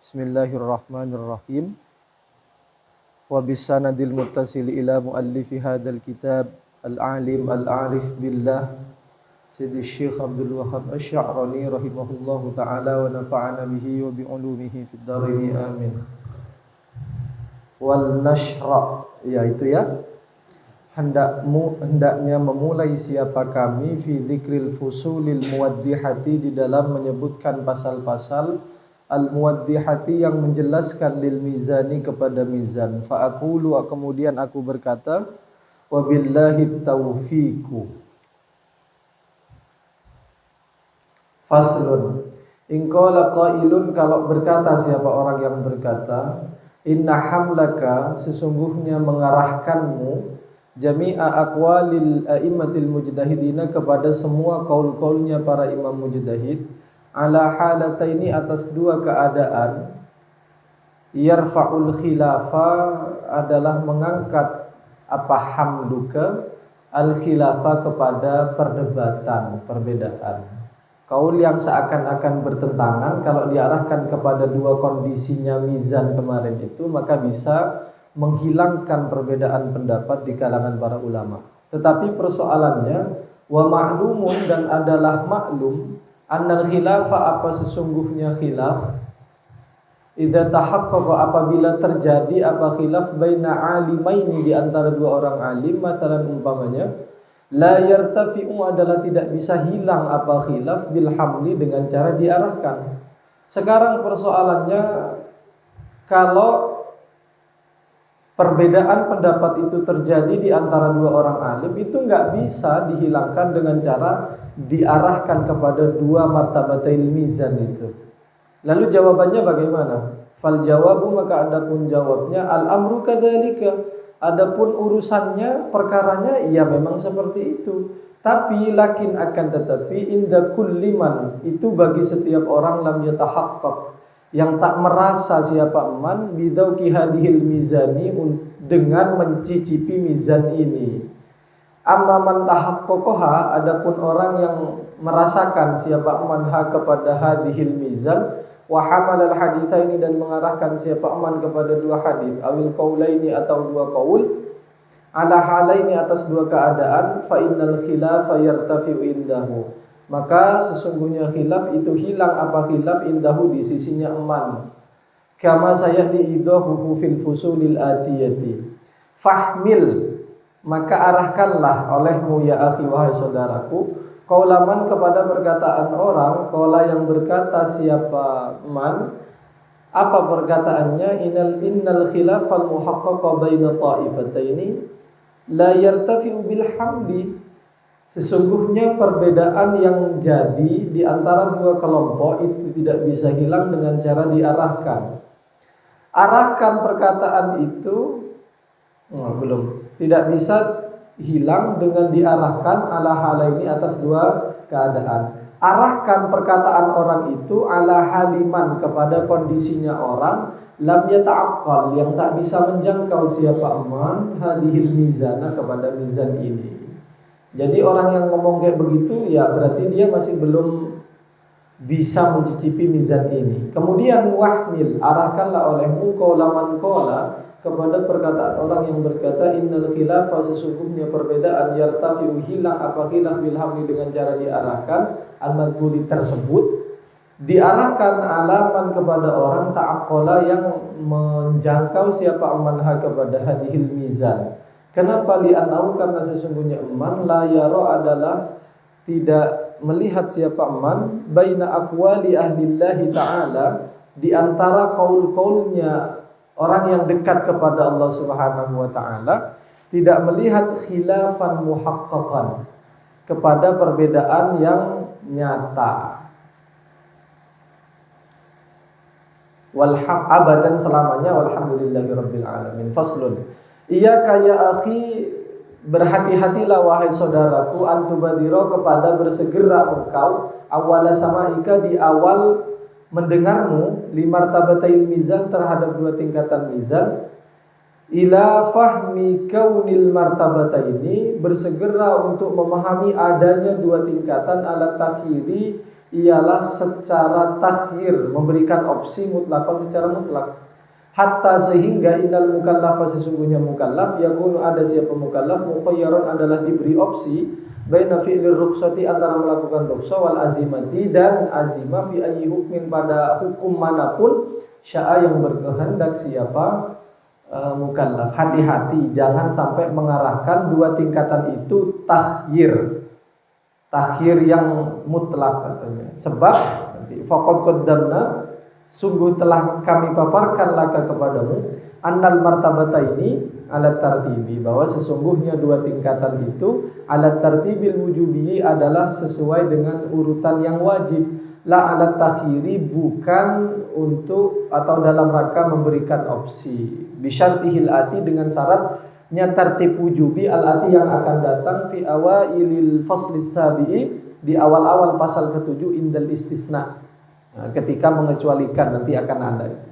Bismillahirrahmanirrahim. Wa bisanadil muttasil ila muallifi hadzal kitab al-alim al-arif billah Sayyidi Syekh Abdul Wahhab Asy-Sya'rani rahimahullahu taala wa nafa'ana bihi wa bi ulumihi fid dharain amin. Wal nashra, yaitu hendaknya memulai siapa kami fi dzikril fusulil muwaddihati, di dalam menyebutkan pasal-pasal al-muwaddihati yang menjelaskan lil mizani, kepada mizan. Fa aqulu, kemudian aku berkata, wabillahi taufiqu. Faslun, in qala qailun, kalau berkata siapa orang yang berkata, inna hamlaka, sesungguhnya mengarahkanmu, jami'a aqwalil a'immatil mujtahidina, kepada semua kaul-kaulnya para imam mujtahid, ala halataini, atas dua keadaan. Yarfa'ul khilafa, adalah mengangkat apa hamduka, al khilafa, kepada perdebatan, perbedaan. Kaul yang seakan-akan bertentangan, kalau diarahkan kepada dua kondisinya mizan kemarin itu, maka bisa menghilangkan perbedaan pendapat di kalangan para ulama. Tetapi persoalannya, wa ma'lumun, dan adalah maklum, annal khilafa, apa sesungguhnya khilaf, idza tahaqqaqa, apabila terjadi apa khilaf, baina alimaini, di antara dua orang alim, matalan umpamanya, la yartafi'u, adalah tidak bisa hilang apa khilaf, bil hamli, dengan cara diarahkan. Sekarang persoalannya, kalau perbedaan pendapat itu terjadi di antara dua orang alim, itu nggak bisa dihilangkan dengan cara diarahkan kepada dua martabatil mizan itu. Lalu jawabannya bagaimana? Fal jawabu, maka adapun jawabnya, al amru kadzalika, adapun urusannya, perkaranya, ya memang seperti itu. Tapi lakin, akan tetapi, inda kulli man, itu bagi setiap orang, lam yatahaqqaq, yang tak merasa siapa man, bidauki hadhil mizani, dengan mencicipi mizan ini. Amma man tahaqqaqaha, adapun orang yang merasakan siapa man ha, kepada hadhil mizan, wa hamalal haditsaini, dan mengarahkan siapa man kepada dua hadits, awil qaulaini, atau dua qaul, ala halaini, atas dua keadaan, fa innal khilafa yartafi'u indahu, maka sesungguhnya khilaf itu hilang apa khilaf, indahu, di sisinya man. Kama sayati idahu fil fusulil atiyati. Fahmil, maka arahkanlah olehmu ya akhi, wahai saudaraku, qaulaman, kepada perkataan orang, qaula yang berkata siapa man, apa perkataannya, innal khilafal muhaqqaqa baina ta'ifataini la yartafi'u bil hamdi, sesungguhnya perbedaan yang jadi di antara dua kelompok itu tidak bisa hilang dengan cara diarahkan. Arahkan perkataan itu tidak bisa hilang dengan diarahkan ala halaini, atas dua keadaan. Arahkan perkataan orang itu ala haliman, kepada kondisinya orang, lam yata'aqqal, yang tak bisa menjangkau siapa man hadhil mizana, kepada mizan ini. Jadi orang yang ngomong kayak begitu, ya berarti dia masih belum bisa mencicipi mizan ini. Kemudian wahmil, arahkanlah olehmu qaulaman qala, kepada perkataan orang yang berkata, innal khilafa, sesungguhnya perbedaan, yartafi'u, hilang apa khilaf, bil hamli, dengan cara diarahkan, al-madhkuri tersebut, diarahkan alaman kepada orang ta'aqqala, yang menjangkau siapa manha, kepada hadhil mizan. Kenapa? Li'annahu, karena sesungguhnya man la yara, adalah tidak melihat siapa man, baina aqwali ahlillahi ta'ala, di antara kaul-kaulnya orang yang dekat kepada Allah Subhanahu wa ta'ala, tidak melihat khilafan muhaqqaqan, kepada perbedaan yang nyata. Abadan, selamanya, walhamdulillahi rabbil alamin. Faslun, iyyaka ya akhi, berhati-hatilah wahai saudaraku, antubadiro, kepada bersegera engkau, awala samaika, di awal mendengarmu, limartabatil mizan, terhadap dua tingkatan mizan, ila fahmi kaunil martabataini, bersegera untuk memahami adanya dua tingkatan, ala takhiri, ialah secara takhyir, memberikan opsi mutlakon secara mutlak. Hatta sehingga innal mukallafa sesungguhnya mukallaf yakunu ada siapa mukallaf mukhayyaron adalah diberi opsi baina fi'lir rukhsati antara melakukan rukhsah wal azimati dan azimah fi ayyi hukmin pada hukum manapun syaa yang berkehendak siapa mukallaf. Hati-hati jangan sampai mengarahkan dua tingkatan itu takhir yang mutlak katanya. Sebab nanti faqad qaddamna sungguh telah kami paparkan laka kepadamu annal martabata ini alat tartibi bahwa sesungguhnya dua tingkatan itu alat tartibil wujubi adalah sesuai dengan urutan yang wajib, la alat takhiri bukan untuk atau dalam rangka memberikan opsi bisyartihil ati dengan syaratnya tartib wujubi al ati yang akan datang fi awailil fasli sabi'i di awal-awal pasal ke-7 indal istisna. Nah, ketika mengecualikan nanti akan ada itu.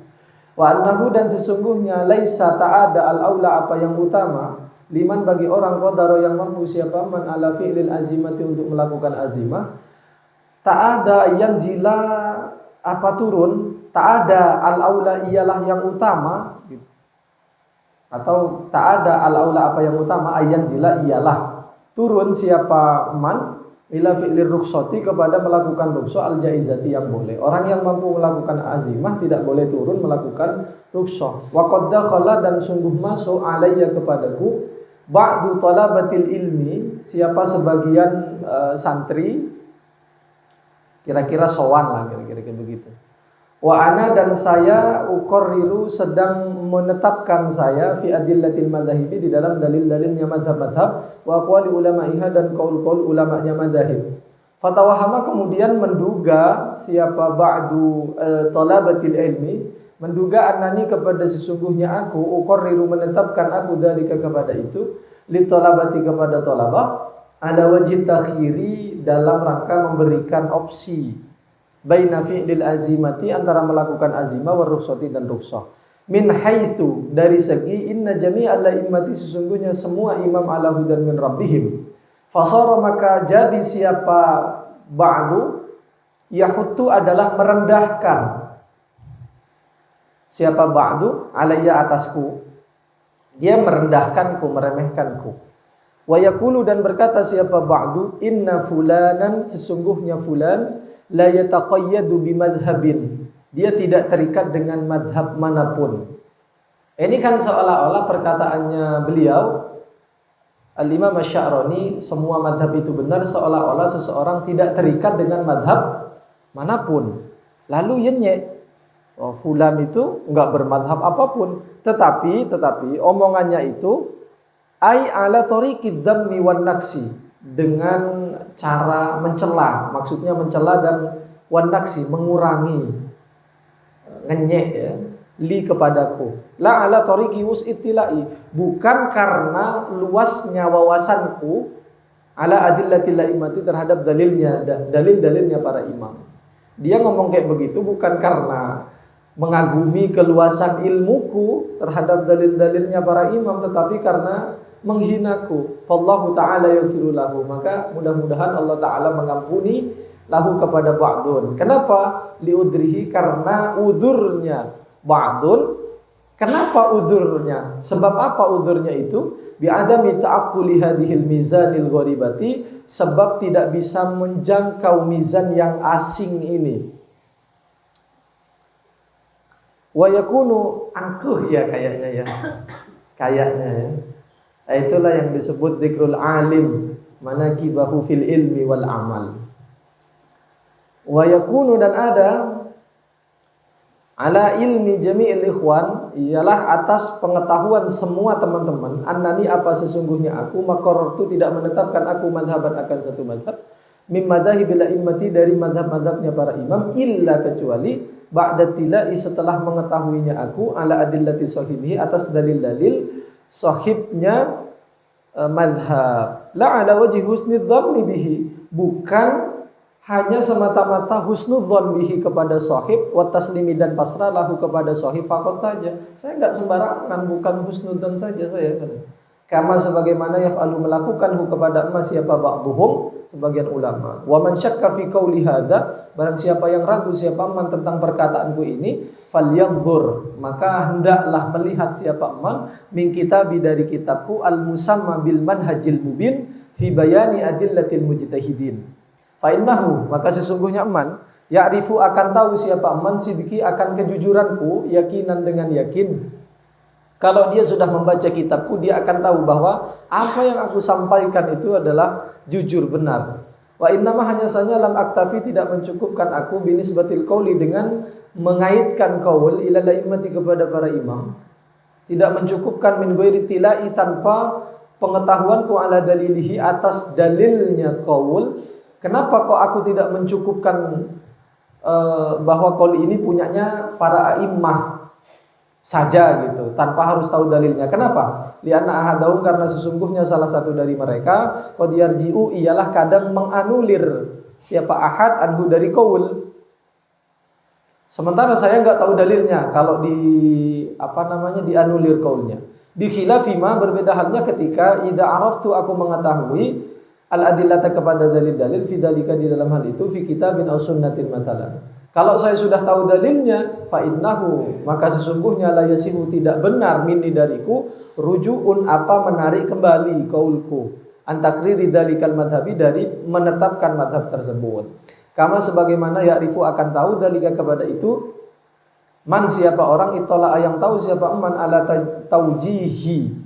Wa annahu dan sesungguhnya laisa ta'ada al-aula apa yang utama liman bagi orang qadara yang mampu siapa man ala fi'lil azimati untuk melakukan azimah ta'ada yanzila apa turun ta'ada al-aula ialah yang utama gitu. Atau ta'ada al-aula apa yang utama ayanzila ialah turun siapa man ila fi'lir rukhsati kepada melakukan rukhsah al-jaizati yang boleh. Orang yang mampu melakukan azimah tidak boleh turun melakukan rukhsah. Wa qad dakhala dan sungguh masuk alayya kepadaku ba'du talabatil ilmi siapa sebagian santri kira-kira sowan lah kira-kira begitu. Wa ana dan saya uqarriru sedang menetapkan saya fi adillatil madhahibi di dalam dalil-dalilnya madhab-madhab wa aqwali ulama'iha dan qaul-qaul ulama'nya madhahib. Fatawahama kemudian menduga siapa ba'du talabatil ilmi menduga annani kepada sesungguhnya aku uqarriru menetapkan aku dzalika kepada itu li talabati kepada talabah ala wajhi takhiri dalam rangka memberikan opsi baina fi'lil azimati antara melakukan azimah wa rukhsati dan rukhsah min haitsu dari segi inna jami'al la'immati sesungguhnya semua imam ala hudan min rabbihim fasara maka jadi siapa ba'du yahuttu adalah merendahkan siapa ba'du alayya atasku dia merendahkanku meremehkanku wa yaqulu dan berkata siapa ba'du inna fulanan sesungguhnya fulan la yataqayyadu bimadhhabin dia tidak terikat dengan madhab manapun. Ini kan seolah-olah perkataannya beliau Al-Imam Asy-Sya'rani semua madhab itu benar seolah-olah seseorang tidak terikat dengan madhab manapun. Lalu yenyek fulan itu enggak bermadhab apapun, tetapi omongannya itu ai ala tariqid dhammi wan naksi dengan cara mencela, maksudnya mencela dan wan naksi mengurangi ngenyek ya li kepadaku la ala tariqi wus'ittilai bukan karena luasnya wawasanku ala adillatil laimati terhadap dalilnya para imam. Dia ngomong kayak begitu bukan karena mengagumi keluasan ilmuku terhadap dalil-dalilnya para imam, tetapi karena menghinaku. Fallahu ta'ala yaghfiru lahu, maka mudah-mudahan Allah ta'ala mengampuni lahu kepada ba'dun. Kenapa? Liudrihi karena udurnya ba'dun. Kenapa udurnya? Sebab apa udurnya itu? Bi'adami ta'aqquli hadhil mizanil gharibati, sebab tidak bisa menjangkau mizan yang asing ini. Wa yakunu angkuh ya kayaknya ya. Kayaknya ya. Itulah yang disebut dzikrul alim manaqibahu fil ilmi wal amal. Wa yakunu dan ada ala ilmi jami'il ikhwan ialah atas pengetahuan semua teman-teman annani apa sesungguhnya aku maqarrartu tidak menetapkan aku madhaban akan satu madhab mim madhahibil a'immati dari madhab-madhabnya para imam illa kecuali ba'da tilai setelah mengetahuinya aku ala adillati sahibihi atas dalil-dalil sahibnya madhab la ala wajhi husnidzanni bihi bukan hanya semata-mata husnudzan bihi kepada sahib wa taslimi dan pasrah lahu kepada sahib faqat saja. Saya enggak sembarangan bukan husnudzan saja saya. Kama sebagaimana yaf'alu melakukan kepada emas siapa ba'duhum sebagian ulama. Wa man syakka fi qauli hadza, barang siapa yang ragu siapa man tentang perkataanku ini, falyanzur, maka hendaklah melihat siapa man min kitabi dari kitabku al-musamma bil manhajil mubin fi bayani adillatil mujtahidin. Fa innahu, maka sesungguhnya man ya'rifu akan tahu siapa man sidqi akan kejujuranku yakinan dengan yakin. Kalau dia sudah membaca kitabku, dia akan tahu bahwa apa yang aku sampaikan itu adalah jujur benar. Wa innama hanya saja lam aktafi, tidak mencukupkan aku binisbatil qauli dengan mengaitkan qaul ila la'immati kepada para imam. Tidak mencukupkan min ghairi tilai tanpa pengetahuanku ala dalilihi atas dalilnya qaul. Kenapa kok aku tidak mencukupkan bahwa qaul ini punyanya para a'immah saja gitu, tanpa harus tahu dalilnya. Kenapa? Lianna ahadahum, karena sesungguhnya salah satu dari mereka qad yarji'u, ialah kadang menganulir siapa ahad anhu dari qaul. Sementara saya enggak tahu dalilnya kalau dianulir qaulnya. Bi khilafima, berbeda halnya ketika idza araftu, aku mengetahui al-adillata kepada dalil-dalil fi dalika, di dalam hal itu fi kitabin aw sunnatin masalan. Kalau saya sudah tahu dalilnya, fa innahu, maka sesungguhnya la yasihu, tidak benar minni dariku, rujuun apa menarik kembali qaulku, antakriri dalikal madhabi, dari menetapkan madhab tersebut. Kama sebagaimana ya'rifu akan tahu dalika kepada itu, man siapa orang, itola yang tahu siapa man ala taujihi,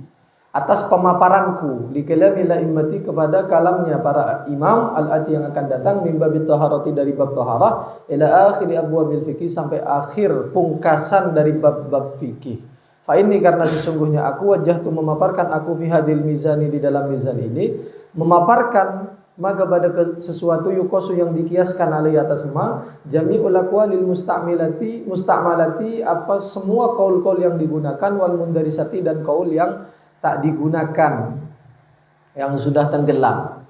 atas pemaparanku li kalamil a'immati, kepada kalamnya para imam al-ati yang akan datang, min babit taharati, dari bab taharah, ila akhiri abwabil fikih, sampai akhir pungkasan dari bab-bab fikih. Fa ini, karena sesungguhnya aku wajjahtu, memaparkan aku fi hadil mizani, di dalam mizan ini, memaparkan maka pada sesuatu yukosu yang dikiaskan alai atas ma jami'ul aqwalil musta'malati, apa semua qaul-qaul yang digunakan, wal mundarisati, dan qaul yang tak digunakan, yang sudah tenggelam.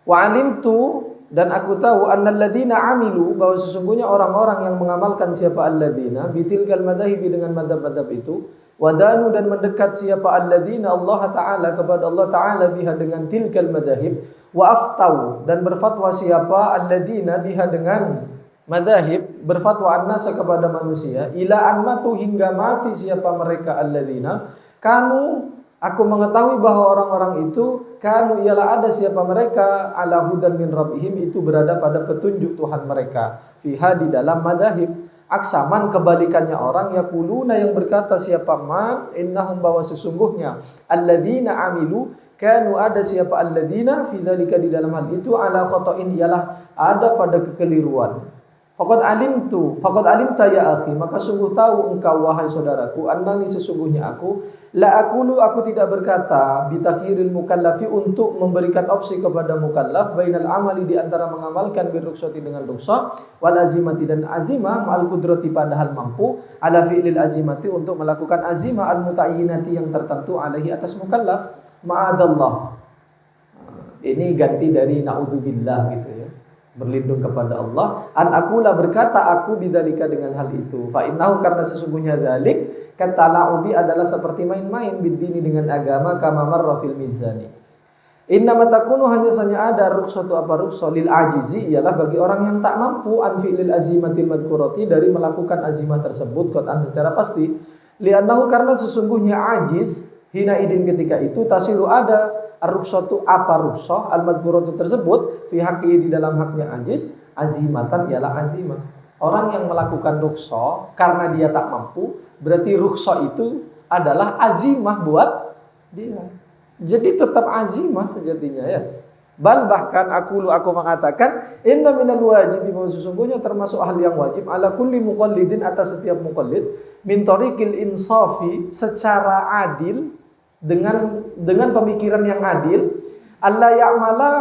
Wa alimtu, dan aku tahu, annal ladzina amilu, bahwa sesungguhnya orang-orang yang mengamalkan siapa alladzina bitilkal madhahibi, dengan madhab-madhab itu, wadanu, dan mendekat siapa alladzina Allah Ta'ala kepada Allah Ta'ala biha, dengan tilkal madhahib, wa aftau, dan berfatwa siapa alladzina biha, dengan madhahib, berfatwa annasa kepada manusia, ila anmatu, hingga mati siapa mereka alladzina kanu, aku mengetahui bahwa orang-orang itu kanu, ialah ada siapa mereka, ala hudan min rabbihim, itu berada pada petunjuk Tuhan mereka, fiha, di dalam madhahib. Aksaman, kebalikannya orang, yaquluna, yang berkata siapa man, innahum, bahwa sesungguhnya alladzina amilu kanu, ada siapa alladzina fi dzalika, di dalam hal itu, ala khata'in, ialah ada pada kekeliruan. Faqad alimta ya akhi, maka sungguh tahu engkau wahai saudaraku, annani, sesungguhnya aku, la aqulu, aku tidak berkata, bitakhiril mukallafi, untuk memberikan opsi kepada mukallaf, bainal amali, di antara mengamalkan bil rukhsati, dengan rukhsah, wal azimati, dan azimah, ma'al qudrati, padahal mampu, ala fi'lil azimati, untuk melakukan azimah al mutayyinati, yang tertentu, alaihi, atas mukallaf. Ma'adallah, ini ganti dari na'udzubillah gitu ya, berlindung kepada Allah. An akulah, berkata aku, bidzalika, dengan hal itu. Fa innahu, karena sesungguhnya dzalik, kata la'ubi, adalah seperti main-main, biddini, dengan agama, kama marra fil mizani. Inna matakunu, hanya saja ada rukhsatu, apa rukhsah, lil ajizi, ialah bagi orang yang tak mampu, an fi'lil azimatil madhkurati, dari melakukan azimah tersebut, qat'an, secara pasti. Li'annahu, karena sesungguhnya ajiz, hina idin, ketika itu, tasilu, ada ar-rukhsatu, apa rukhsah, al-madhkuratu tersebut, fi haqqi, di dalam haknya ajiz, azimatan, ialah azimah. Orang yang melakukan rukhsah karena dia tak mampu, berarti rukhsah itu adalah azimah buat dia. Jadi tetap azimah sejatinya ya. Bal, bahkan aku mengatakan, inna minal wajibi, bahwa sesungguhnya termasuk hal yang wajib, ala kulli muqallidin, atas setiap muqallid, min tariqil insafi, secara adil, dengan pemikiran yang adil, alla ya'mala,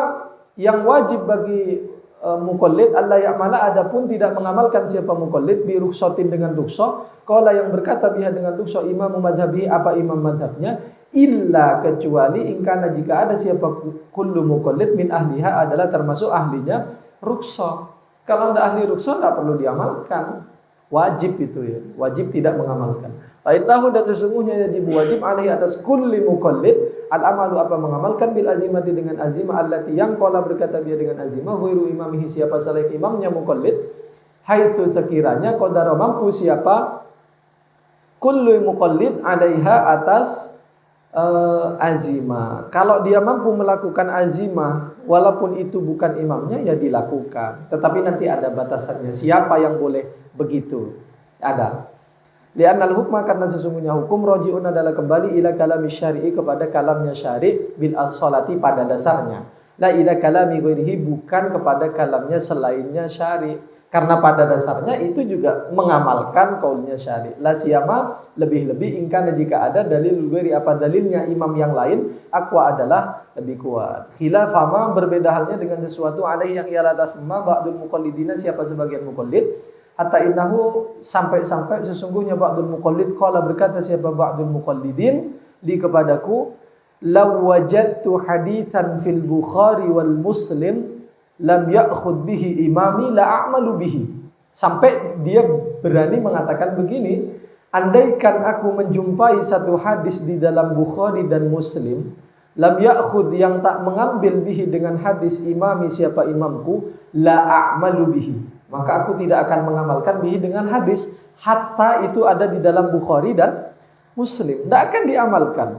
yang wajib bagi muqallid, alla ya'mala, adapun tidak mengamalkan siapa muqallid, bi rukhsatin, dengan rukhsah, qala, yang berkata biha, dengan rukhsah, imam madhabi, apa imam madhabnya, illa, kecuali, ingkana, jika ada siapa kullu muqallid min ahliha, adalah termasuk ahlinya rukhsah. Kalau tidak ahli rukhsah, tidak perlu diamalkan. wajib itu ya, wajib tidak mengamalkan. Fa innahu, dan sesungguhnya wajib alaihi atas kulli muqallid al-amalu, apa mengamalkan, bil azimati dengan azimah, allati yang qala berkata dia dengan azimah, ghairu imamihi, siapa selain imamnya muqallid, haitsu sekiranya qadara mampu siapa kullu muqallid alaiha atas azimah. Kalau dia mampu melakukan azimah walaupun itu bukan imamnya ya dilakukan. Tetapi nanti ada batasannya. Siapa yang boleh begitu? Ada. Li'annal hukma, karena sesungguhnya hukum roji'un adalah kembali ila kalami syari'i, kepada kalamnya syari' bil as-salati pada dasarnya. La ila kalami ghairihi, bukan kepada kalamnya selainnya syari'. Karena pada dasarnya itu juga mengamalkan kaulnya syari'. La siyama, lebih-lebih ingkana jika ada dalil ghairi, apa dalilnya imam yang lain, aqwa adalah lebih kuat. Khilafama, berbeda halnya dengan sesuatu alaihi yang ialah atas ma ba'dul muqallidina, siapa sebagian muqallid. Hatta innahu, sampai-sampai sesungguhnya ba'dul muqallid qala berkata siapa ba'dul muqallidin li kepadaku, law wajadtu haditsan fil Bukhari wal Muslim lam ya'khud bihi imami la a'malu bihi. Sampai dia berani mengatakan begini, andaikan aku menjumpai satu hadis di dalam Bukhari dan Muslim, lam ya'khud, yang tak mengambil bihi dengan hadis imami, siapa imamku, la a'malu bihi, maka aku tidak akan mengamalkan bihi dengan hadis, hatta itu ada di dalam Bukhari dan Muslim, tidak akan diamalkan.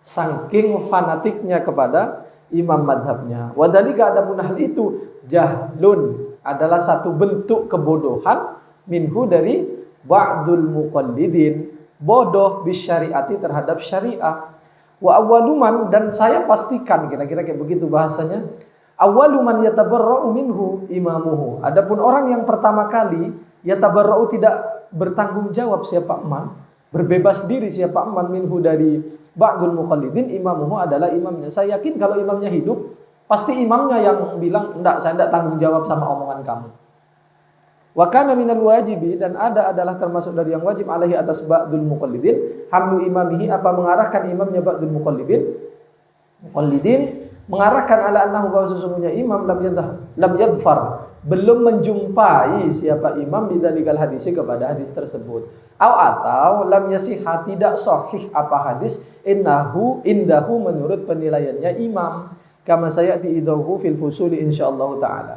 Saking fanatiknya kepada imam madhabnya. Wadhalika, adapun hal itu, jahlun, adalah satu bentuk kebodohan, minhu, dari ba'dul muqallidin, bodoh bisyariati, terhadap syariah. Wa awwaluman, dan saya pastikan, kira-kira kayak begitu bahasanya, awwaluman yatabarra'u minhu imamuhu. Adapun orang yang pertama kali yatabarra'u, tidak bertanggung jawab siapa man, berbebas diri siapa man, minhu, dari ba'dul muqallidin, imamuhu, adalah imamnya. Saya yakin kalau imamnya hidup, pasti imamnya yang bilang, enggak, saya enggak tanggung jawab sama omongan kamu. Wa kana minal wajibi, dan adalah termasuk dari yang wajib alaihi atas ba'dul muqallidin, hamlu imamihi, apa mengarahkan imamnya ba'dul muqallidin, mengarahkan ala annahu, bahwa sesungguhnya imam lam yadfar, belum menjumpai siapa imam bidzalikal hadis, kepada hadis tersebut. Atau lam yasihha, tidak sahih apa hadis, indahu, menurut penilaiannya imam, kama sayati idahu fil fusuli insyaallah taala.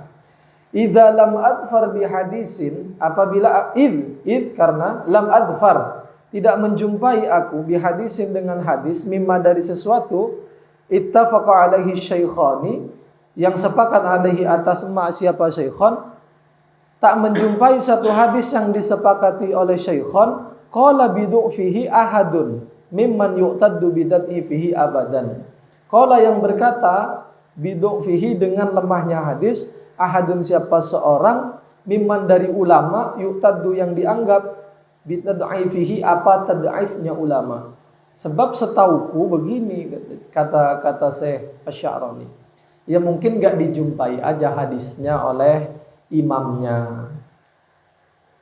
Idza lam adfar bi hadisin, apabila karena lam adfar, tidak menjumpai aku, bi hadisin, dengan hadis, mimma, dari sesuatu, ittafaqa alaihi syaikhani, yang sepakat alaihi atas ma siapa syaikhon, tak menjumpai satu hadis yang disepakati oleh syaikhon, qala bidu fihi ahadun mimman yu'taddu bidati fihi abadan. Qala, yang berkata bidu fihi, dengan lemahnya hadis, ahadun, siapa seorang, mimman, dari ulama, yu'taddu, yang dianggap, bidati fihi, apa tad'ifnya ulama. Sebab setauku begini, kata Syekh Asy-Sya'rani, ya mungkin gak dijumpai aja hadisnya oleh imamnya.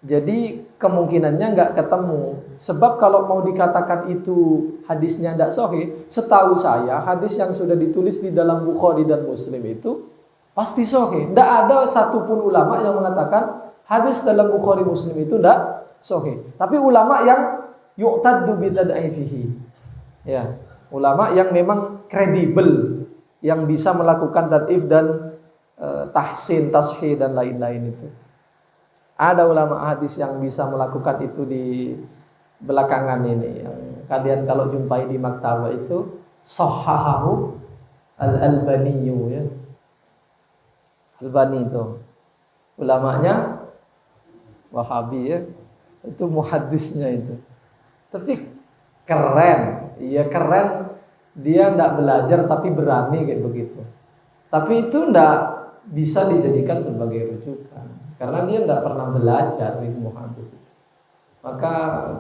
Jadi kemungkinannya gak ketemu. Sebab kalau mau dikatakan itu hadisnya tidak sahih, setahu saya hadis yang sudah ditulis di dalam Bukhari dan Muslim itu pasti sahih. Tidak ada satupun ulama yang mengatakan hadis dalam Bukhari Muslim itu tidak sahih. Tapi ulama yang yu'taddu bidad'ifihi, ya, ulama yang memang kredibel, yang bisa melakukan tad'if dan tahsin, tashih, dan lain-lain itu. Ada ulama hadis yang bisa melakukan itu di belakangan ini, yang kalian kalau jumpai di maktabah itu, sahahahu al-Albani, ya. Albani itu ulamanya Wahabi, ya. Itu muhaddisnya itu. Tapi keren, iya keren. Dia tidak belajar tapi berani kayak begitu. Tapi itu tidak bisa dijadikan sebagai rujukan, karena dia tidak pernah belajar ilmu hadis itu. Maka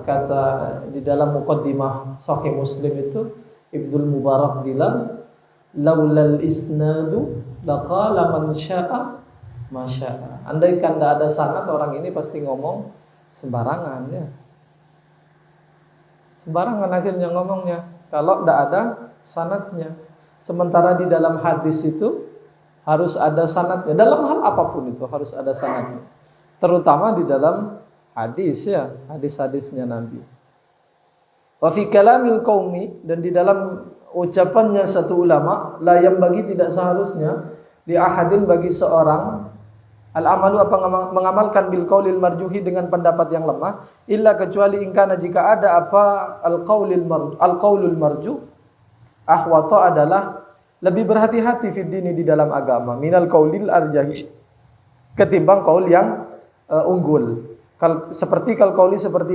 kata di dalam muqaddimah Sahih Muslim itu, Ibnul Mubarak bilang, laulal isnadu laqala man syaa ma syaa. Andaikan tidak ada sanad, orang ini pasti ngomong sembarangan, ya. Sembarangan akhirnya ngomongnya kalau tidak ada sanadnya. Sementara di dalam hadis itu harus ada sanadnya. Dalam hal apapun itu harus ada sanadnya. Terutama di dalam Hadis ya, hadis-hadisnya Nabi. Wa fi kalamil qaumi, dan di dalam ucapannya satu ulama, la yang bagi tidak seharusnya li ahadin bagi seorang al-amalu apa mengamalkan bil qaulil marjuhi dengan pendapat yang lemah, illa kecuali ingkana jika ada apa al-qaulul marjuh ahwata adalah lebih berhati-hati fid dini di dalam agama minal qaulil arjahi ketimbang qaul yang unggul. Seperti seperti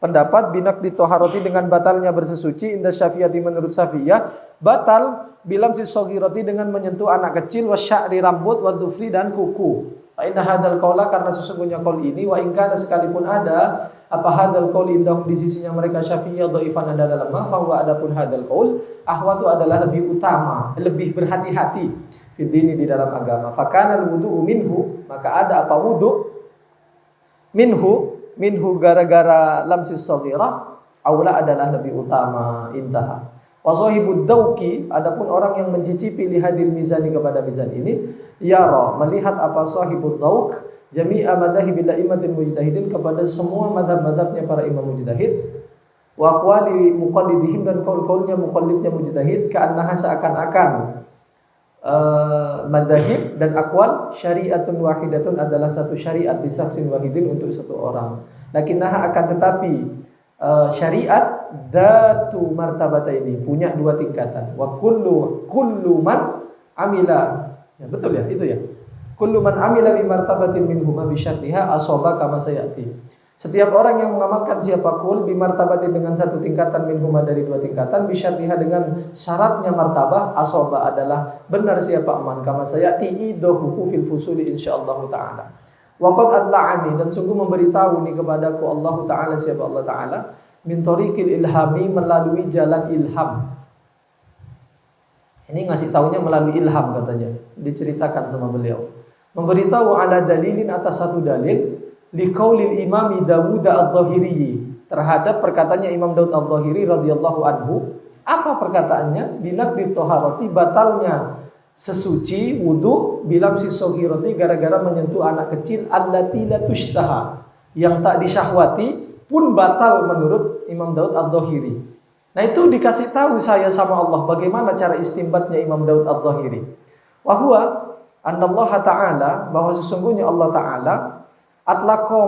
pendapat binak ditoharoti dengan batalnya bersesuci inda syafi'ati menurut Syafi'iyah batal bilam si sogiroti dengan menyentuh anak kecil wasya'ri rambut wadhufri dan kuku. Fa inna hadzal qaula karena sesungguhnya qaul ini wa in kana sekalipun ada apa hadzal qaul indahum di sisinya mereka Syafi'iyah dhaifan adalah lemah fa huwa adapun hadzal qaul ahwatu adalah lebih utama, lebih berhati-hati fidini di dalam agama. Fa kana al-wudu'u minhu maka ada apa wudu minhu gara-gara lamsis saghirah aula adalah lebih utama intaha. Wa sahibud dzauqi adapun orang yang mencicipi lihadil mizani kepada mizan ini yara melihat apa sahibud dzauq jami'a madhahibil a'immatil mujtahidin kepada semua mazhab-mazhabnya para imam mujtahid wa aqwali muqallidihim dan qaul-qaulnya muqallidnya mujtahid ka'annaha seakan-akan madhahib dan aqwal syari'atun wahidatun adalah satu syariat disaksin wahidin untuk satu orang. Lakinnaha akan tetapi syariat dzatu martabataini punya dua tingkatan. Wa kullu man amila ya, betul ya itu ya. Kullu man amila bi martabatin minhuma bi syartiha asaba kama sayati. Setiap orang yang mengamalkan siapa kul bi martabatin dengan satu tingkatan minhuma dari dua tingkatan bi syartiha dengan syaratnya martabah asaba adalah benar siapa aman kama sayati idahu fil fusuli insyaallah taala. Wa qad adla'ani dan sungguh memberitahu nih kepadaku Allah taala siapa Allah taala min tariqil ilhami melalui jalan ilham. Ini ngasih taunya melalui ilham katanya, diceritakan sama beliau. Memberitahu ala dalilin atas satu dalil liqaulil imami Dawud adz-Dzahiri terhadap perkataannya Imam Daud adz-Dzahiri radhiyallahu anhu. Apa perkataannya? Binak ditoharoti batalnya sesuci wudu bilam sisohiroti gara-gara menyentuh anak kecil allati la tushtaha yang tak disyahwati pun batal menurut Imam Daud adz-Dzahiri. Nah itu dikasih tahu saya sama Allah bagaimana cara istimbatnya Imam Daud adz-Dzahiri. Wa huwa annallaha ta'ala bahwa sesungguhnya Allah Ta'ala atlaqa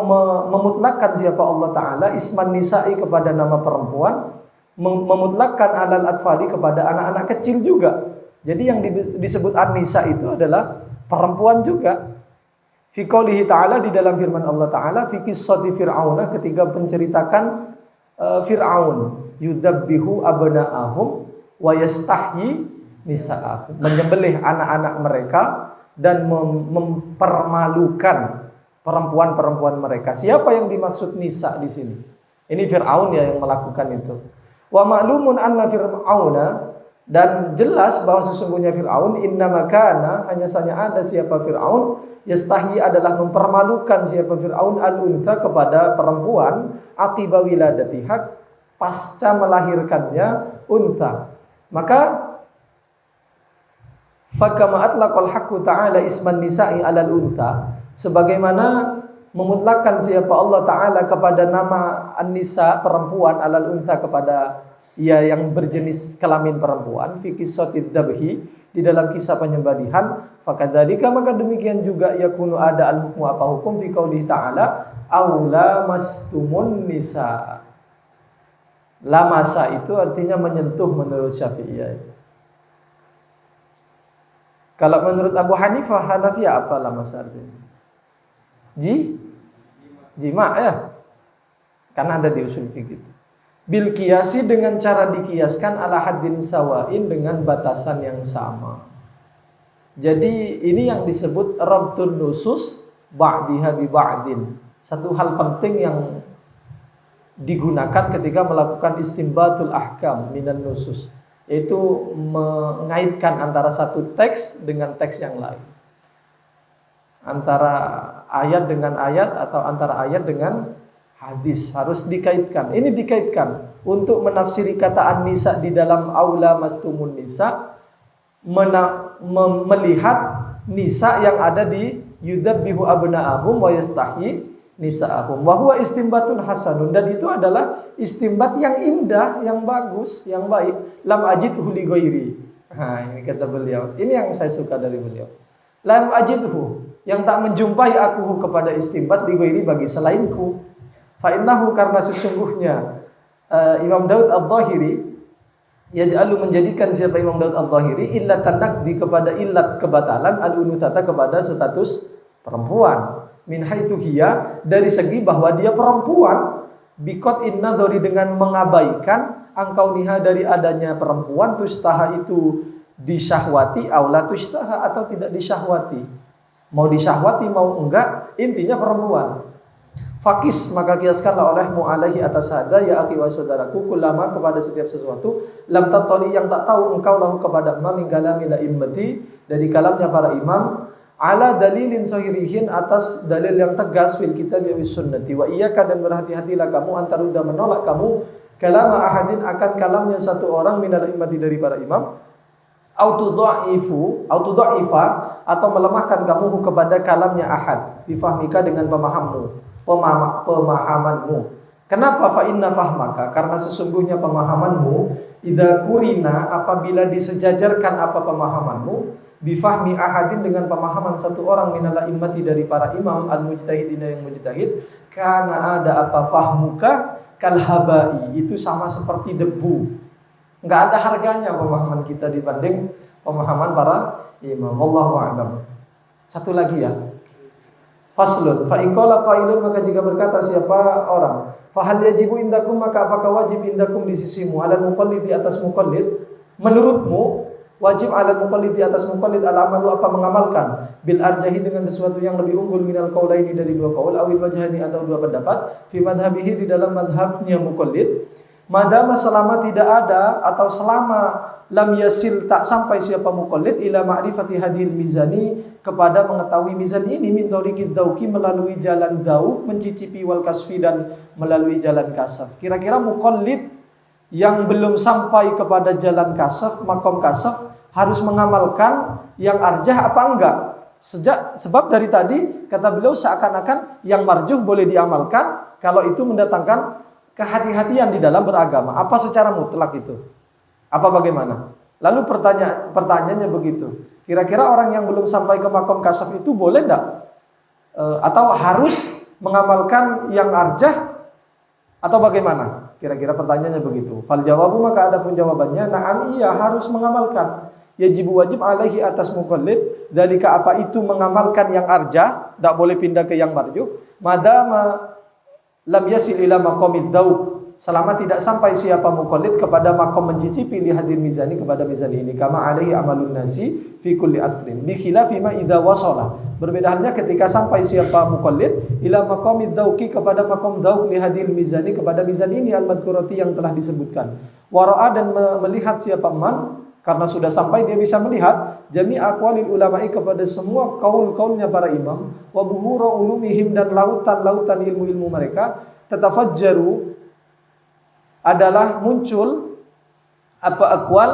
memutlakkan siapa Allah Ta'ala isman nisa'i kepada nama perempuan, memutlakkan alal atfali kepada anak-anak kecil juga. Jadi yang disebut an-nisa itu adalah perempuan juga. Fi qoulihi ta'ala di dalam firman Allah Ta'ala fi qissati fir'auna ketika menceritakan Fir'aun yudzabbihu abna'ahum wa yastahyi nisa'ahum menyembelih anak-anak mereka dan mempermalukan perempuan-perempuan mereka. Siapa yang dimaksud nisa di sini? Ini Fir'aun ya yang melakukan itu. Wa ma'lumun anna fir'auna dan jelas bahwa sesungguhnya Fir'aun innama kana hanya saja ada siapa Fir'aun yastahyi adalah mempermalukan siapa Fir'aun al-untha kepada perempuan aqiba wiladatiha pasca melahirkannya untha. Maka fakama atlaqal haqqu ta'ala isman nisa'i alal untha sebagaimana memutlakkan siapa Allah Ta'ala kepada nama an-nisa perempuan alal untha kepada ya yang berjenis kelamin perempuan fi qissatid dabhi di dalam kisah penyembelihan fakadzalika maka demikian juga yakunu ada al-hukmu apa hukum fi qouli ta'ala aula mastumun nisa. Lamasa itu artinya menyentuh menurut Syafi'iyah. Kalau menurut Abu Hanifah Hanafiyah apa lamasa artinya? Jima ya. Karena ada di usul fikih itu. Bil qiyasi dengan cara dikiaskan ala haddin sawain dengan batasan yang sama. Jadi ini yang disebut rabtun nusus ba'diha bi ba'din. Satu hal penting yang digunakan ketika melakukan istinbatul ahkam minan nusus, yaitu mengaitkan antara satu teks dengan teks yang lain. Antara ayat dengan ayat atau antara ayat dengan hadis harus dikaitkan. Ini dikaitkan untuk menafsiri kata an-nisa di dalam aula mastumun nisa, melihat nisa yang ada di yudabbihu abna'ahum wa yastahyi nisa'ahum wa huwa istimbatun hasanun, dan itu adalah istimbat yang indah, yang bagus, yang baik. Lam ajidhu li ghairi. Nah, ini kata beliau. Ini yang saya suka dari beliau. Lam ajidhu, yang tak menjumpai aku kepada istimbat li ghairi, bagi selainku. Fa innahu, karena sesungguhnya Imam Daud Adh-Dhahiri yaj'alu, menjadikan siapa Imam Daud Adh-Dhahiri illatan naqdi, kepada illat kebatalan, al-unuthata, kepada status perempuan, min haitsu hiya, dari segi bahwa dia perempuan, biqat innadhari, dengan mengabaikan angkau niha, dari adanya perempuan, tustaha, itu disyahwati, aula tustaha, atau tidak disyahwati, mau disyahwati mau enggak, intinya perempuan. Fakis, maka kiaskanlah olehmu alaihi, atas hada, ya akhi wa saudaraku, kullama, kepada setiap sesuatu, lam tatoli, yang tak tahu engkau lahu kepada ma min kalami la immati, dari kalamnya para imam, ala dalilin sahirihin, atas dalil yang tegas, fil kitab wa sunnati, wa iyyaka, dan berhati-hatilah kamu antara udah menolak kamu kalama ahadin, akan kalamnya satu orang, minal immati, dari para imam, autodha'ifa, atau melemahkan kamu kepada kalamnya ahad, bifahmika, dengan pemahamanmu. Kenapa? Fa inna fahmaka, karena sesungguhnya pemahamanmu, idza kurina, apabila disejajarkan apa pemahamanmu, bifahmi ahadin, dengan pemahaman satu orang, minal immati, dari para imam, al mujtahidina, yang mujtahid, karena ada apa fahmuka kalhabai, itu sama seperti debu, nggak ada harganya pemahaman kita dibanding pemahaman para imam. Wallahu a'lam. Satu lagi ya. Faslun, fa in qala qailun, maka jika berkata siapa orang, fa hal yajibu indakum, maka apakah wajib indakum, di sisimu, alal muqallid, di atas muqallid, menurutmu wajib alal muqallid, di atas muqallid, al amalu, apa mengamalkan, bil arjahi, dengan sesuatu yang lebih unggul, minal qaulaini, dari dua qaul, awil wajhani, atau dua pendapat, fi madhabihi, di dalam madhabnya muqallid, madama, selama tidak ada, atau selama lam yasil, tak sampai siapa muqallid, ila ma'rifati hadil mizani, kepada mengetahui mizan ini, min tariqid dauki, melalui jalan dauk, mencicipi, wal kasfi, dan melalui jalan kasaf. Kira-kira muqallid yang belum sampai kepada jalan kasaf, makom kasaf, harus mengamalkan yang arjah apa enggak? Sebab dari tadi kata beliau seakan-akan yang marjuh boleh diamalkan kalau itu mendatangkan kehati-hatian di dalam beragama. Apa secara mutlak itu? Apa bagaimana? Lalu pertanyaannya begitu. Kira-kira orang yang belum sampai ke makom kasaf itu boleh enggak? Atau harus mengamalkan yang arjah? Atau bagaimana? Kira-kira pertanyaannya begitu. Fal jawabu, maka ada pun jawabannya, na'am, iya, harus mengamalkan. Yajibu, wajib, alaihi, atas muqallid, dalika, apa itu mengamalkan yang arjah, tidak boleh pindah ke yang marjuh, madama lam yasil ila maqamid dzauq, selama tidak sampai siapa muqallid kepada makom mencicipi li hadir mizani, kepada mizan ini, kama alaihi amalun nasi fi kulli asrin, bi khilafi ma idza wasala, berbeda halnya ketika sampai siapa muqallid ila maqamid dzauqi, kepada makom dzauq, li hadir mizani, kepada mizan ini, al madhkurati, yang telah disebutkan, wara'a, dan melihat siapa man, karena sudah sampai dia bisa melihat jami' aqwalil ulama'i, kepada semua kaul-kaulnya para imam, wa buhura ulumihim, dan lautan-lautan ilmu-ilmu mereka, tatafajjaru, adalah muncul apa aqwal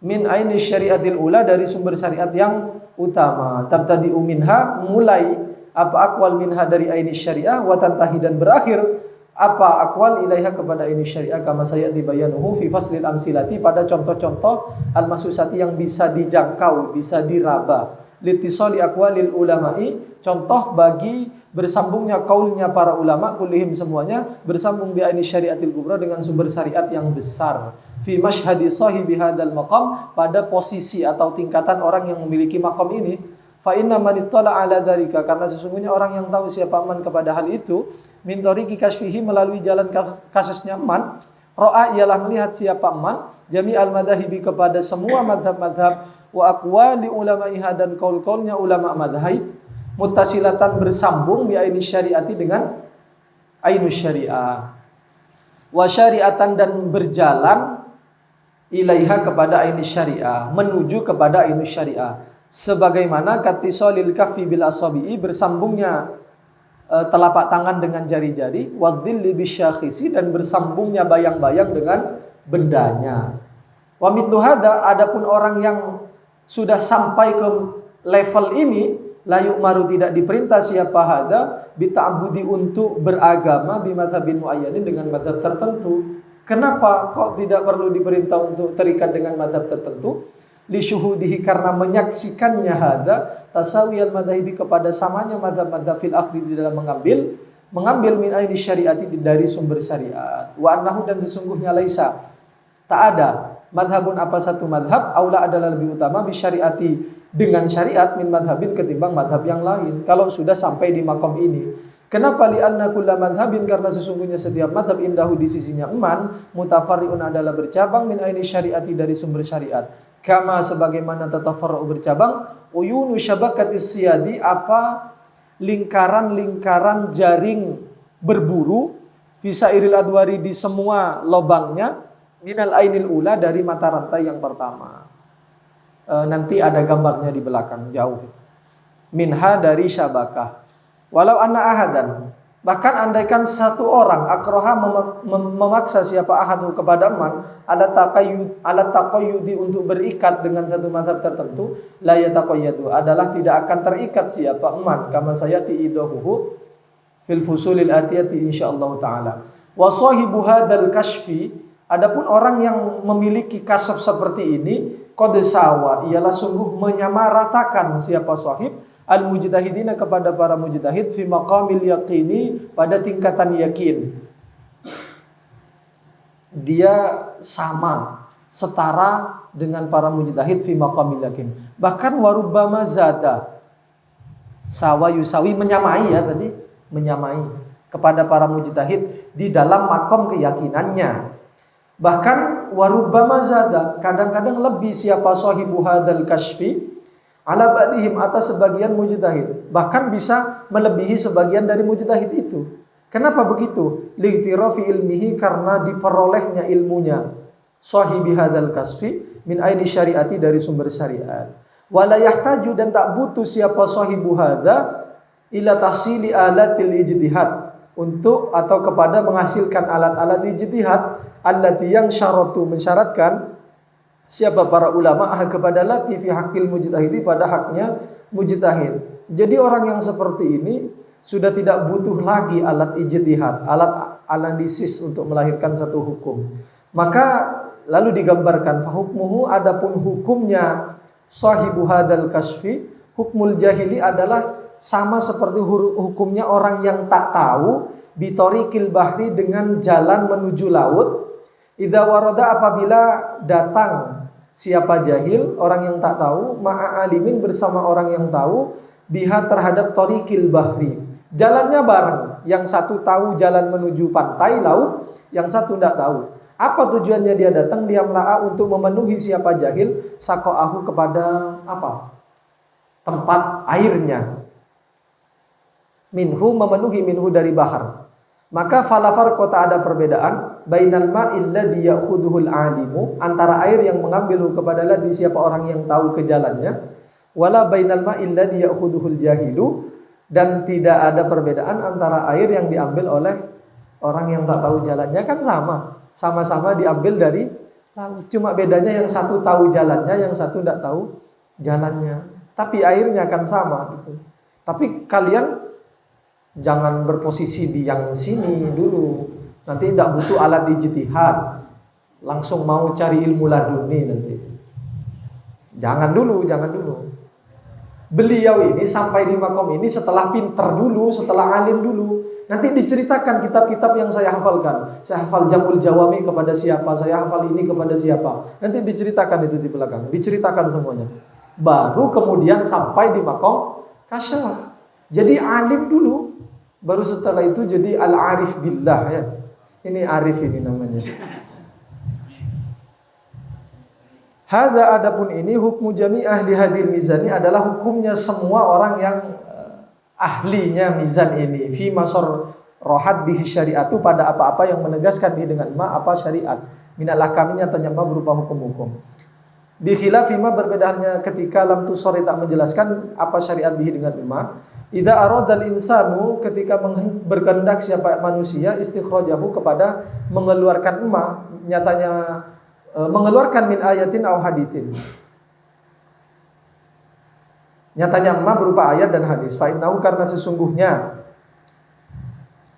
min aini syariatil ula, dari sumber syariat yang utama, tabtadi'u minha, mulai apa aqwal minha, dari aini syariah, wa tantahi, dan berakhir apa aqwal ilaiha, kepada aini syariah, kama sayati bayanuhu fi faslil amsilati, pada contoh-contoh al-masusati yang bisa dijangkau, bisa diraba, litisali aqwalil ulama'i, contoh bagi bersambungnya kaulnya para ulama, kullihim, semuanya, bersambung bi aini syariatil kubra, dengan sumber syariat yang besar, fi mashhadi sahibi hadzal maqam, pada posisi atau tingkatan orang yang memiliki maqam ini, fa inna man ittala ala dzalika, karena sesungguhnya orang yang tahu siapa man kepada hal itu, min tariqi kasfihi, melalui jalan kasusnya man, ra'a, ialah melihat siapa man, jami'al madhahibi, kepada semua madhab-madhab, wa aqwali ulama'iha, dan kaul-kaulnya ulama madhab, muttasilatan, bersambung, bi aini syariati, dengan ainus syariah, wa syariatan, dan berjalan ilaiha, kepada ainus syariah, menuju kepada ainus syariah, sebagaimana katisolil kafi bil asabi'i, bersambungnya telapak tangan dengan jari-jari, wadhilli bisyakhisi, dan bersambungnya bayang-bayang dengan bendanya. Wa mithlu hadza, adapun orang yang sudah sampai ke level ini, la yu'maru tidak diperintah siapa hada bita'budi untuk beragama bi madzhabin muayyanin dengan madzhab tertentu. Kenapa kok tidak perlu diperintah untuk terikat dengan madzhab tertentu? Li syuhudihi karena menyaksikannya hada tasawiyal madhabi kepada samanya madzhab-madzhab fil akhdi di dalam mengambil min aini syariati dari sumber syariat. Wa annahu dan sesungguhnya laisa tak ada madhabun apa satu madhab aula adalah lebih utama bi syariati dengan syariat min madhabin ketimbang madhab yang lain. Kalau sudah sampai di makom ini, kenapa li anna kulla madhabin karena sesungguhnya setiap madhab indahu di sisinya eman mutafarriun adalah bercabang min aini syariati dari sumber syariat. Kama sebagaimana tatafarra'u bercabang uyunu syabakatis siyadi apa lingkaran-lingkaran jaring berburu fisairil adwari di semua lobangnya minal ainil ula dari mata rantai yang pertama. Nanti ada gambarnya di belakang jauh. Minha dari syabakah. Walau anna ahadan, bahkan andaikan satu orang akroha memaksa siapa ahadu kepada man ala taqayyudi untuk berikat dengan satu mazhab tertentu, la yataqayyadu adalah tidak akan terikat siapa man kama sayati idahuhu fil fusulil atiyati insyaallah taala. Wa sahibu hadzal kashfi, adapun orang yang memiliki kasaf seperti ini qad sawa ialah sungguh menyamaratakan siapa sahib al-mujtahidina kepada para mujtahid fi maqamil yaqini pada tingkatan yakin. Dia sama setara dengan para mujtahid fi maqamil yakin. Bahkan warubbama zada sawa yusawi menyamai ya tadi, menyamai kepada para mujtahid di dalam makom keyakinannya. Bahkan warubbama zada kadang-kadang lebih siapa sahibu hadzal kashfi ala ba'dihim atas sebagian mujtahid, bahkan bisa melebihi sebagian dari mujtahid itu. Kenapa begitu? Li'tirafi ilmihi karena diperolehnya ilmunya sahibi hadzal kasfi min aini syariati dari sumber syariat. Wala yahtaju dan tak butuh siapa sahibu hadza ila tahsili alatil ijtihad untuk atau kepada menghasilkan alat-alat ijtihad allati yang syaratu mensyaratkan siapa para ulama kepada lati fi haqqil mujtahidi pada haknya mujtahid. Jadi orang yang seperti ini sudah tidak butuh lagi alat ijtihad, alat analisis untuk melahirkan satu hukum. Maka lalu digambarkan fahukmuhu adapun hukumnya sahibu hadal kasfi hukmul jahili adalah sama seperti hukumnya orang yang tak tahu bitorikil bahri dengan jalan menuju laut. Idza warada apabila datang siapa jahil, orang yang tak tahu, ma'a alimin bersama orang yang tahu, biha terhadap torikil bahri. Jalannya bareng, yang satu tahu jalan menuju pantai, laut, yang satu tidak tahu. Apa tujuannya dia datang? Dia mela'a untuk memenuhi siapa jahil, sako'ahu kepada apa? Tempat airnya. Minhu memenuhi minhu dari bahar. Maka falafar kota ada perbedaan bainal ma'il ladzi ya'khuduhul alimu antara air yang mengambil kepada ladzi siapa orang yang tahu ke jalannya wala bainal ma'il ladzi ya'khuduhul jahilu dan tidak ada perbedaan antara air yang diambil oleh orang yang tak tahu jalannya kan sama-sama diambil dari laut, cuma bedanya yang satu tahu jalannya yang satu tidak tahu jalannya, tapi airnya kan sama gitu. Tapi kalian jangan berposisi di yang sini dulu. Nanti tidak butuh alat ijtihad. Langsung mau cari ilmu laduni nanti. Jangan dulu. Beliau ini sampai di makom ini setelah pinter dulu, setelah alim dulu. Nanti diceritakan kitab-kitab yang saya hafalkan. Saya hafal Jamul Jawami kepada siapa, saya hafal ini kepada siapa. Nanti diceritakan itu di belakang. Diceritakan semuanya. Baru kemudian sampai di makom kasyaf. Jadi alim dulu. Baru setelah itu jadi al-arif billah ya. Ini arif ini namanya. Hadza adapun ini hukmu jami' ahli hadil mizani adalah hukumnya semua orang yang ahlinya mizan ini fi masar rohat bihi syariatu pada apa-apa yang menegaskan bihi dengan apa syariat minal ahkaminya ternyata berupa hukum-hukum. Bi khilafi ma berbedaannya ketika lam tusari tak menjelaskan apa syariat bihi dengan ma. Idza aradal insanu ketika berkehendak siapa manusia istikhrajahu kepada mengeluarkan nyatanya mengeluarkan min ayatin aw haditsin. Nyatanya ma berupa ayat dan hadis. Fa innahu karena sesungguhnya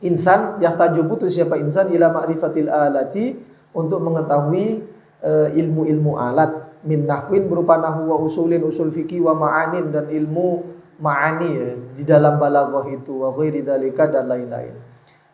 insan yahtaju butuh siapa insan ila ma'rifatil alati untuk mengetahui ilmu-ilmu alat min nahwin berupa nahwu wa usulin usul fikih wa ma'anin dan ilmu ma'ani ya, di dalam balaghah itu wa ghairi dzalika dan lain-lain.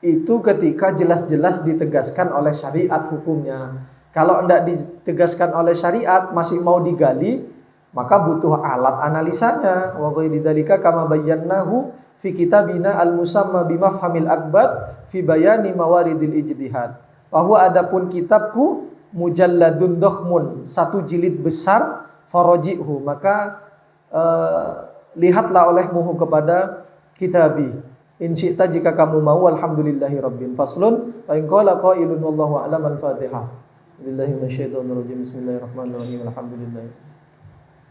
Itu ketika jelas-jelas ditegaskan oleh syariat hukumnya. Kalau tidak ditegaskan oleh syariat masih mau digali, maka butuh alat analisanya. Wa ghairi dzalika kama bayyanahu fi kitabina al-musamma bimafhamil akbar fi bayani mawaridil ijtihad. Bahwa adapun kitabku mujalladun dokhmun, satu jilid besar, faraji'hu, maka lihatlah olehmu kepada kitabi. In syi'ta jika kamu mau, alhamdulillahi rabbil faslun fa in qala qailun wallahu a'lam. Al-Fatihah. Billahi minasyaitonir rajim. Bismillahirrahmanirrahim. Alhamdulillah.